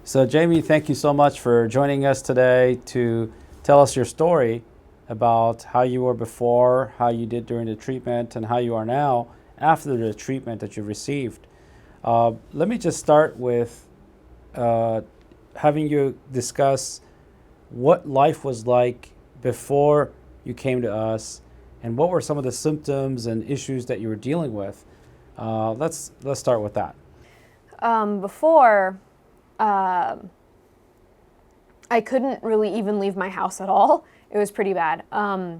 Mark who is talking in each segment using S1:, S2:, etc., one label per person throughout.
S1: So Jamie, thank you so much for joining us today to tell us your story about how you were before, how you did during the treatment, and how you are now after the treatment that you received. Let me just start with having you discuss what life was like before you came to us, and what were some of the symptoms and issues that you were dealing with. Let's start with that.
S2: Before, I couldn't really even leave my house at all. It was pretty bad. I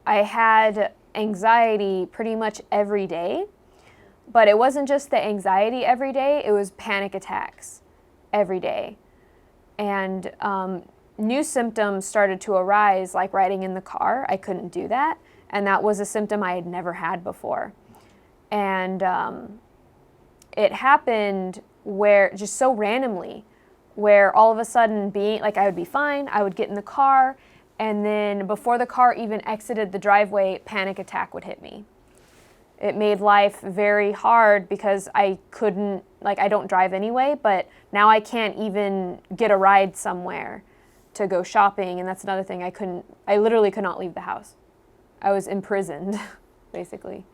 S2: had anxiety pretty much every day, but it wasn't just the anxiety every day, it was panic attacks every day. And new symptoms started to arise, like riding in the car. I couldn't do that, and that was a symptom I had never had before. And it happened where, just so randomly, where all of a sudden I would be fine, I would get in the car, and then before the car even exited the driveway, panic attack would hit me. It made life very hard because I couldn't, I don't drive anyway, but now I can't even get a ride somewhere to go shopping, and that's another thing. I literally could not leave the house. I was imprisoned, basically.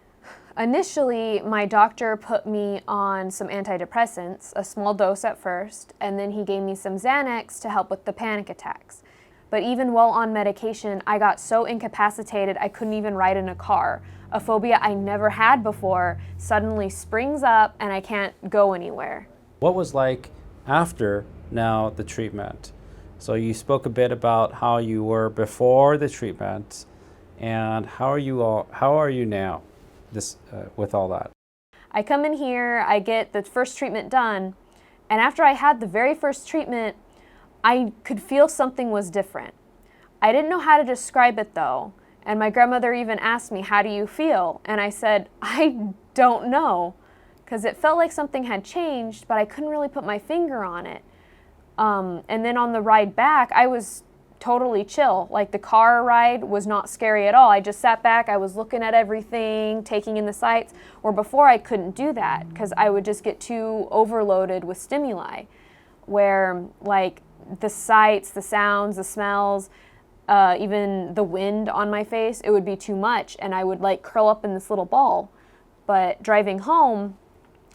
S2: Initially, my doctor put me on some antidepressants, a small dose at first, and then he gave me some Xanax to help with the panic attacks. But even while on medication, I got so incapacitated I couldn't even ride in a car. A phobia I never had before suddenly springs up and I can't go anywhere.
S1: What was like after now the treatment? So you spoke a bit about how you were before the treatment, and how are you now? With all that?
S2: I come in here, I get the first treatment done, and after I had the very first treatment, I could feel something was different. I didn't know how to describe it though, and my grandmother even asked me, "How do you feel?" And I said, "I don't know," because it felt like something had changed, but I couldn't really put my finger on it. And then on the ride back, I was totally chill. Like, the car ride was not scary at all. I just sat back, I was looking at everything, taking in the sights, where before I couldn't do that because I would just get too overloaded with stimuli, where like the sights, the sounds, the smells, even the wind on my face, it would be too much and I would curl up in this little ball. But driving home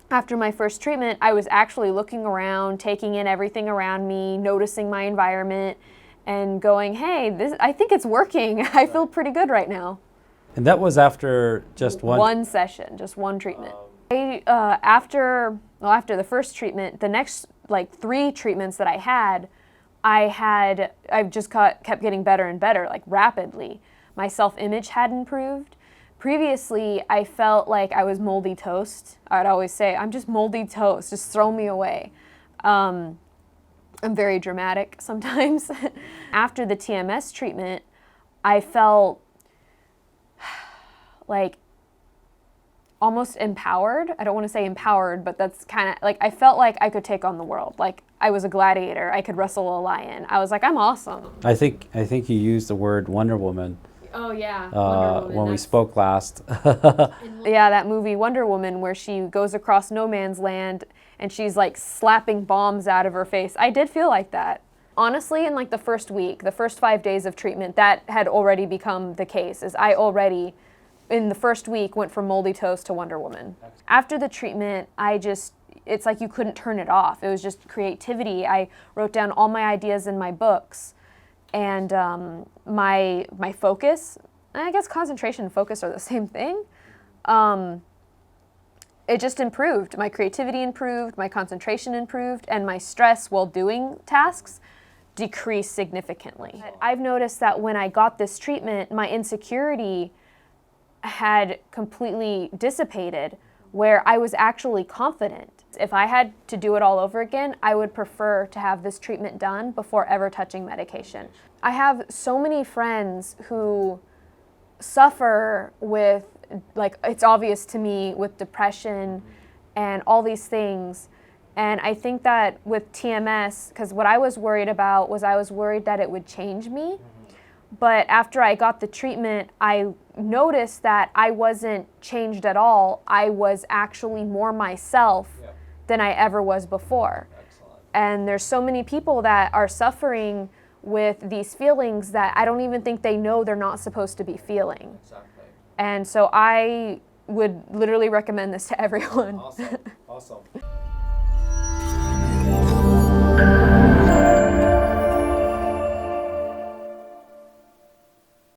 S2: after my first treatment, I was actually looking around, taking in everything around me, noticing my environment, and going, hey, I think it's working. I feel pretty good right now.
S1: And that was after just
S2: one session, just one treatment. After the first treatment, the next 3 treatments that I've just kept getting better and better, rapidly. My self-image had improved. Previously, I felt like I was moldy toast. I'd always say, I'm just moldy toast, just throw me away. I'm very dramatic sometimes. After the TMS treatment, I felt almost empowered. I don't want to say empowered, but that's kind of I felt like I could take on the world. Like I was a gladiator. I could wrestle a lion. I was like, I'm awesome.
S1: I think you used the word Wonder Woman.
S2: Oh yeah, Wonder Woman.
S1: When we spoke last.
S2: Yeah, that movie Wonder Woman, where she goes across no man's land and she's slapping bombs out of her face. I did feel like that. Honestly, in the first week, the first 5 days of treatment, that had already become the case. I already, in the first week, went from moldy toast to Wonder Woman. After the treatment, it's like you couldn't turn it off. It was just creativity. I wrote down all my ideas in my books. And my focus, I guess concentration and focus are the same thing. It just improved. My creativity improved, my concentration improved, and my stress while doing tasks decreased significantly. I've noticed that when I got this treatment, my insecurity had completely dissipated, where I was actually confident. If I had to do it all over again, I would prefer to have this treatment done before ever touching medication. I have so many friends who suffer with, it's obvious to me, with depression and all these things. And I think that with TMS, because what I was worried about was I was worried that it would change me. But after I got the treatment, I noticed that I wasn't changed at all. I was actually more myself than I ever was before.
S3: Excellent.
S2: And there's so many people that are suffering with these feelings that I don't even think they know they're not supposed to be feeling.
S3: Exactly.
S2: And so I would literally recommend this to everyone.
S1: Awesome. Awesome.